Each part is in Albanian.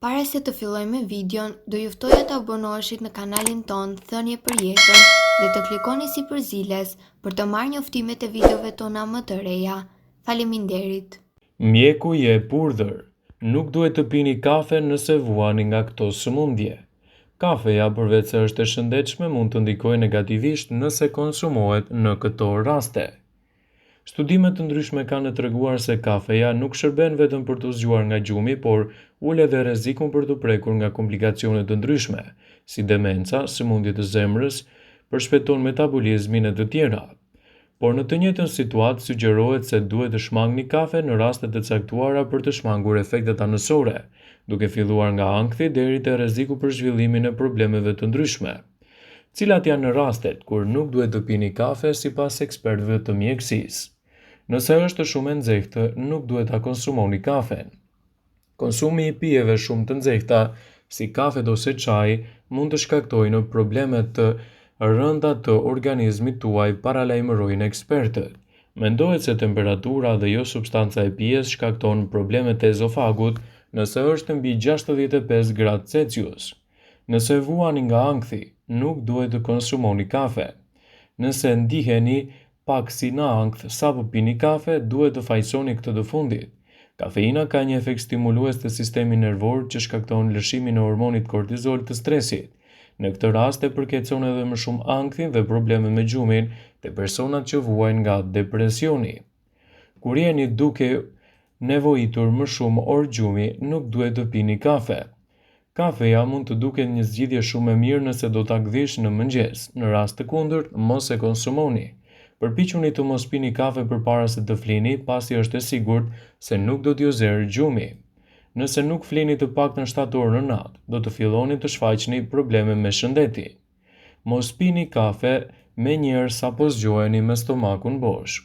Para se të fillojmë me videon, do ju ftoja të abonoheshit në kanalin ton Thënie për Jetën dhe të klikoni si përziles për të marrë njoftimet e videove tona më të reja. Faleminderit. Mjeku je purdhër. Nuk duhet të pini kafe nëse vuani nga këto sëmundje. Kafeja, përveç se është e shëndetshme, mund të ndikojë negativisht nëse konsumohet në këto raste. Studime të ndryshme kanë treguar se kafeja nuk shërben vetëm për të zgjuar nga gjumi, por ul edhe rrezikun për të prekur nga komplikacione të ndryshme, si demenca, sëmundje të zemrës, përshpejton metabolizmin e të tjera. Por në të njëjtën situatë sugjerohet se duhet të shmangni kafe në raste të caktuara për të shmangur efektet anësore, duke filluar nga ankthi deri te rreziku për zhvillimin e problemeve të ndryshme. Cilat janë rastet kur nuk duhet të pini kafe sipas ekspertëve të mjekësisë? Nëse është shumë e nxehtë, nuk duhet ta konsumoni kafen. Konsumi i pijeve shumë të nxehta, si kafet ose çaji, mund të shkaktojnë probleme të rënda të organizmit tuaj, paralajmërojnë ekspertët. Mendohet se temperatura dhe jo substanca e pijes shkakton problemet e ezofagut nëse është mbi 65 gradë Celsius. Nëse vuani nga ankthi, nuk duhet të konsumoni kafe. Nëse ndiheni pak si në ankth sapo pini kafe, duhet të fajsoni këtë të fundit. Kafeina ka një efekt stimulues të sistemit nervor që shkakton lëshimin e hormonit kortizol të stresit. Në këtë rast e përkeqëson edhe më shumë ankthin dhe problemet me gjumin te personat që vuajnë nga depresioni. Kur jeni duke nevojitur më shumë orë gjumi, nuk duhet të pini kafe. Kafeja mund të duket një zgjidhje shumë e mirë nëse do ta gdhish në mëngjes. Në rast të kundërt, mos e konsumoni. Përpiquni të mos pini kafe përpara se të flini, pasi është e sigurt se nuk do t'ju zerë gjumi. Nëse nuk flini të paktën 7 orë në natë, do të filloni të shfaqni probleme me shëndetin. Mos pini kafe menjëherë sapo zgjoheni me stomakun bosh.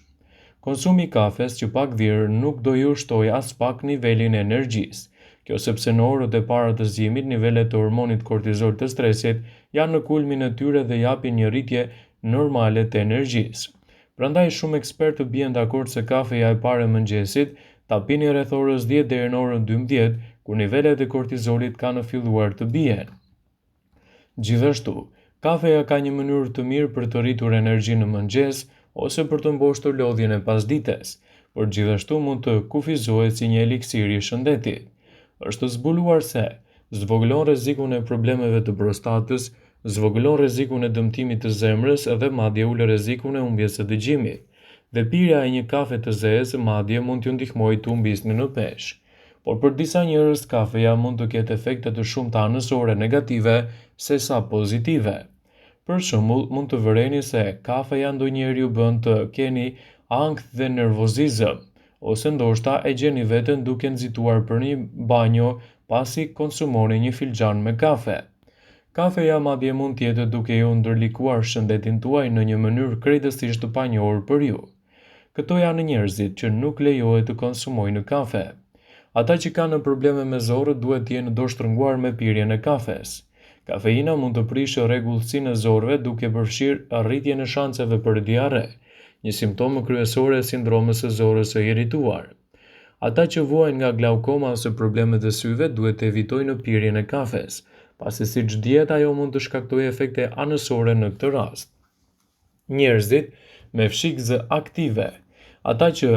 Konsumi i kafes që pak dhirë nuk do ju shtojë as pak nivelin e energjisë. Kjo sepse në orët e para të zgjimit nivelet e hormonit kortizol të stresit janë në kulmin e tyre dhe japin një rritje normale të energjisë. Prandaj shumë ekspertë bien dakord se kafeja e parë e mëngjesit ta pini rreth orës 10 deri në orën 12, kur nivelet e kortizolit kanë filluar të bien. Gjithashtu, kafeja ka një mënyrë të mirë për të rritur energjinë në mëngjes ose për të mboshtur lodhjen e pasdites, por gjithashtu mund të kufizohet si një eliksir i shëndetit. Është zbuluar se zvogëlon rrezikun e problemeve të prostatës, zvogëlon rrezikun e dëmtimit të zemrës dhe madje ul rrezikun e humbjes së dëgjimit. Dhe pirja e një kafe të zezë madje mund t'ju ndihmojë të humbisni në peshë. Por për disa njerëz kafeja mund të ketë efekte të shumta anësore negative sesa pozitive. Për shembull, mund të vëreni se kafeja ndonjëherë ju bën të keni ankth dhe nervozizëm, ose ndoshta e gjeni veten duke nxituar për një banjo pasi konsumoni një filxhan me kafe. Kafeja madje mund tjetë duke ju ndërlikuar shëndetin tuaj në një mënyrë krejtësisht të panjohur për ju. Këto janë njerëzit që nuk lejohet të konsumojnë kafe. Ata që kanë probleme me zorët duhet të jenë doshtërnguar me pirjen e kafes. Kafeina mund të prishë rregullsinë e zorëve duke përfshirë rritjen e shanceve për diare, një simptom kryesor e sindromës së zorës së irrituar. Ata që vuajnë nga glaukoma ose problemet e syve duhet të evitojnë pirjen e kafes, pasi siç dihet ajo mund të shkaktojë efekte anësore në këtë rast. Njerëzit me fshikëzë aktive, ata që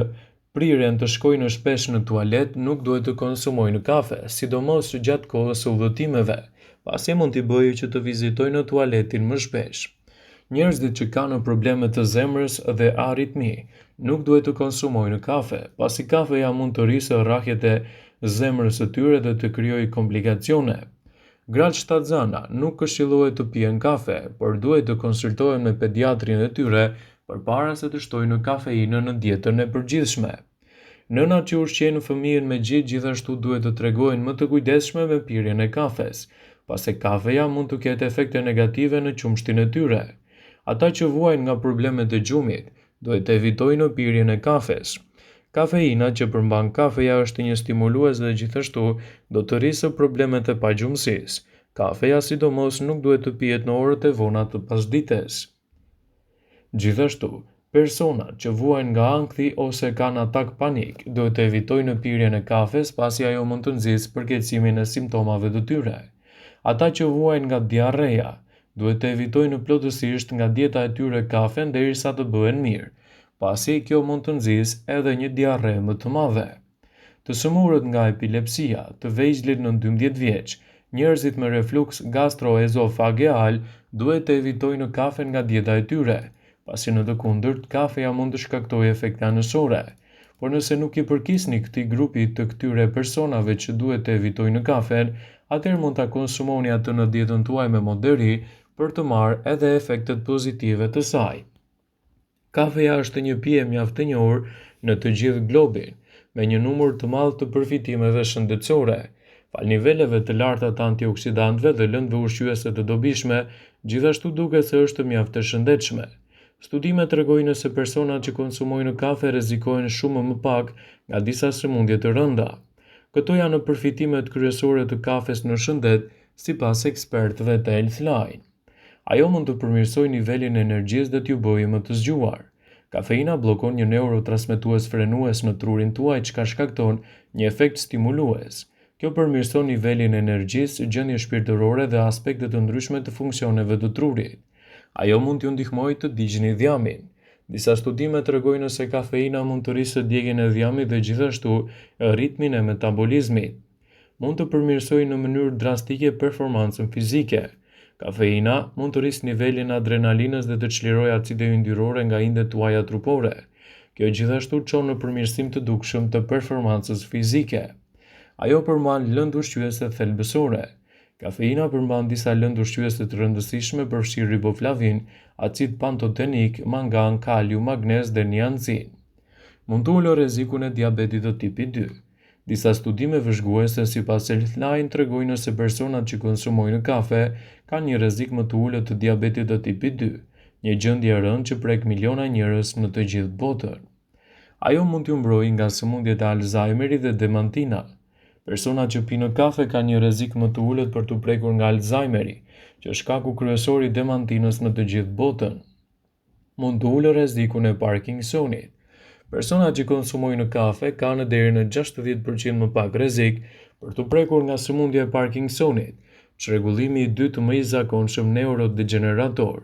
priren të shkojnë shpesh në tualet, nuk duhet të konsumojnë kafe, sidomos gjatë kohës së udhëtimeve, pasi mund t'i bëjë që të vizitojnë tualetin më shpesh. Njerëzit që kanë probleme të zemrës dhe aritmi nuk duhet të konsumojnë kafe, pasi kafeja mund të rrisë rrahjet e zemrës së tyre dhe të krijojë komplikacione. Gratë shtatzana nuk këshillohet të pijen kafe, por duhet të konsultohen me pediatrin e tyre përpara se të shtojnë kafeinën në dietën e përgjithshme. Nënat që ushqejnë fëmijën me gjithashtu duhet të tregojnë më të kujdesshme me pirjen e kafes, pasi kafeja mund të ketë efekte negative në qumshtin e tyre. Ata që vuajnë nga problemet e gjumit duhet të evitojnë pirjen e kafes. Kafeina që përmban kafeja është një stimulues dhe gjithashtu do të rrisë problemet e pagjumësisë. Kafeja sidomos nuk duhet të pihet në orët e vona të pasdites. Gjithashtu, Personat që vuajnë nga ankthi ose kanë atak panik duhet të evitojnë pirjen e kafes pasi ajo mund të nxjisë përkeqësimin e simptomave të tyre. Ata që vuajnë nga diarreja duhet të evitojnë plotësisht nga dieta e tyre kafen derisa të bëhen mirë, pasi kjo mund të nxjisë edhe një diarre më të madhe. Të sëmurët nga epilepsia, të vegjëlit në 12 vjeç, njerëzit me refluks gastroezofageal duhet të evitojnë kafen nga dieta e tyre, pasi në të kundërt kafeja mund të shkaktojë efekte anësore, por nëse nuk i përkisni këtij grupi të këtyre personave që duhet të evitojnë kafen, atëherë mund ta konsumoni atë në dietën tuaj me moderi për të marrë edhe efektet pozitive të saj. Kafeja është një pije mjaft e njohur në të gjithë globin, me një numër të madh të përfitimeve shëndetësore. Fal niveleve të larta të antioksidantëve dhe lëndëve ushqyese të dobishme, gjithashtu duket se është mjaft e shëndetshme. Studimet tregojnë se personat që konsumojnë kafe rrezikojnë shumë më pak nga disa sëmundje të rënda. Këto janë përfitimet kryesore të kafes në shëndet, sipas ekspertëve të Healthline. Ajo mund të përmirësojë nivelin e energjisë dhe t'ju bëjë më të zgjuar. Kafeina bllokon një neurotransmetues frenues në trurin tuaj, çka shkakton një efekt stimulues. Kjo përmirëson nivelin e energjisë, gjendje shpirtërore dhe aspekte të ndryshme të funksioneve të trurit. Ajo mund t'ju ndihmojë të ndiqni dhjamin. Disa studime tregojnë se kafeina mund të rrisë djegjen e dhjamit dhe gjithashtu ritmin e metabolizmit. Mund të përmirësojë në mënyrë drastike performancën fizike. Kafeina mund të rrisë nivelin e adrenalinës dhe të çlirojë acide yndyrore nga indet tuaja trupore. Kjo gjithashtu çon në përmirësim të dukshëm të performancës fizike. Ajo përmban lëndë ushqyese thelbësore. Kafeina përmban disa lëndë ushqyese të rëndësishme përfshirë riboflavin, acid pantotenik, mangan, kalium, magnez dhe niacin. Mund të ulë rrezikun e diabetit të tipit 2. Disa studime vëzhguese sipas Healthline tregojnë se personat që konsumojnë kafe kanë një rrezik më të ulët të diabetit të tipit 2, një gjendje e rëndë që prek miliona njerëz në të gjithë botën. Ajo mund t'ju mbrojë nga sëmundjet e Alzheimerit dhe dementina. Personat që pinë kafe kanë një rrezik më të ulët për të prekur nga Alzheimeri, që është shkaku kryesor i dementinës në të gjithë botën. Mund të ulë rrezikun e Parkinsonit. Personat që konsumojnë kafe kanë deri në 60% më pak rrezik për të prekur nga sëmundja e Parkinsonit, çrregullimi i dytë më i zakonshëm neurodegenerator.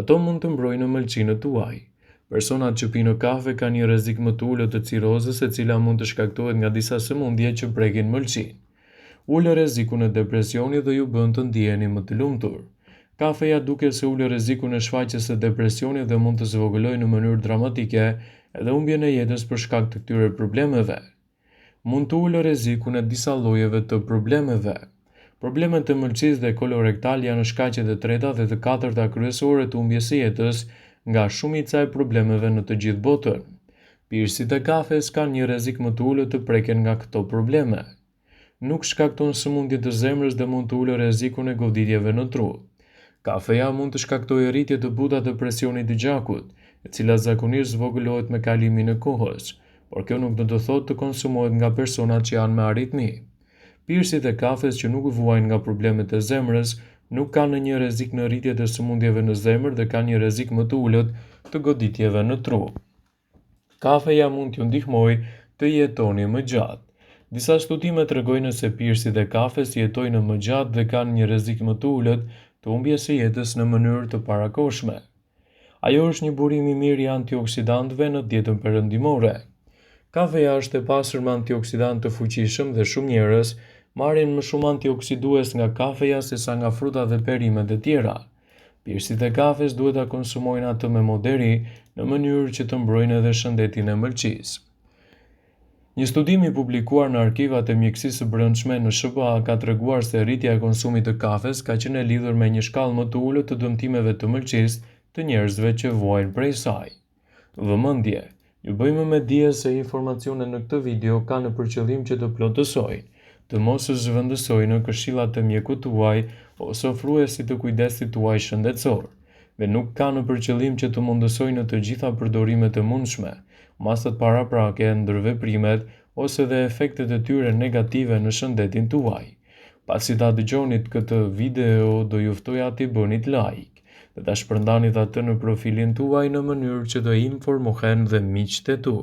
Ato mund të mbrojnë mëlçinën tuaj. Personat që pinë kafe kanë një rrezik më të ulët të cirozës, e cila mund të shkaktohet nga disa sëmundje që prekin mëlçinë. Ulë rrezikun e depresionit dhe ju bën të ndiheni më të lumtur. Kafeja duket se ulë rrezikun e shfaqjes së depresionit dhe mund të zvogëlojë në mënyrë dramatike edhe humbjen e jetës për shkak të këtyre problemeve. Mund të ulë rrezikun e disa llojeve të problemeve. Problemet e mëlçisë dhe kolorektal janë shkaqet e treta dhe të katërta kryesore të humbjes së jetës nga shumica e problemeve në të gjithë botën. Pirësit e kafes kanë një rrezik më të ulët të preken nga këto probleme. Nuk shkakton sëmundje të zemrës dhe mund të ulë rrezikun e goditjeve në tru. Kafeja mund të shkaktojë rritje të buta të presionit të gjakut, e cila zakonisht zvogëlohet me kalimin e kohës, por kjo nuk do të thotë të konsumohet nga personat që janë me aritmi. Pirësit e kafes që nuk vuajnë nga problemet e zemrës nuk kanë një rrezik në rritje të sëmundjeve në zemër dhe kanë një rrezik më të ulët të goditjeve në tru. Kafeja mund t'ju ndihmojë të jetoni më gjatë. Disa studime tregojnë se pirësit e kafes jetojnë më gjatë dhe kanë një rrezik më të ulët të humbjes së jetës në mënyrë të parakohshme. Ajo është një burim i mirë i antioksidantëve në dietën perëndimore. Kafeja është e pasur me antioksidantë të fuqishëm dhe shumë njerëz marrin më shumë antioksidues nga kafeja sesa nga frutat dhe perimet e tjera. Pirësit e kafes duhet ta konsumojnë atë me moderi në mënyrë që të mbrojnë edhe shëndetin e mëlçisë. Një studim i publikuar në arkivat e mjekësisë së brendshme në SBA ka treguar se rritja e konsumit të kafes ka qenë e lidhur me një shkallë më të ulët të dëmtimeve të mëlçisë të njerëzve që vuajnë prej saj. Vëmendje, ju bëjmë me dije se informacionet në këtë video kanë për qëllim që të plotësojnë, të mos zhvendësojnë në këshillat e mjekut tuaj ose ofruesit të kujdesit tuaj shëndetësor, dhe nuk kanë për qëllim që të mundësojnë të gjitha përdorimet e mundshme, masat paraprake, ndërveprimet ose dhe efektet e tyre negative në shëndetin tuaj. Pasi ta dëgjonit këtë video, do ju ftoja t'i bënit like dhe ta shpërndani atë në profilin tuaj në mënyrë që të informohen dhe miqtë e tu.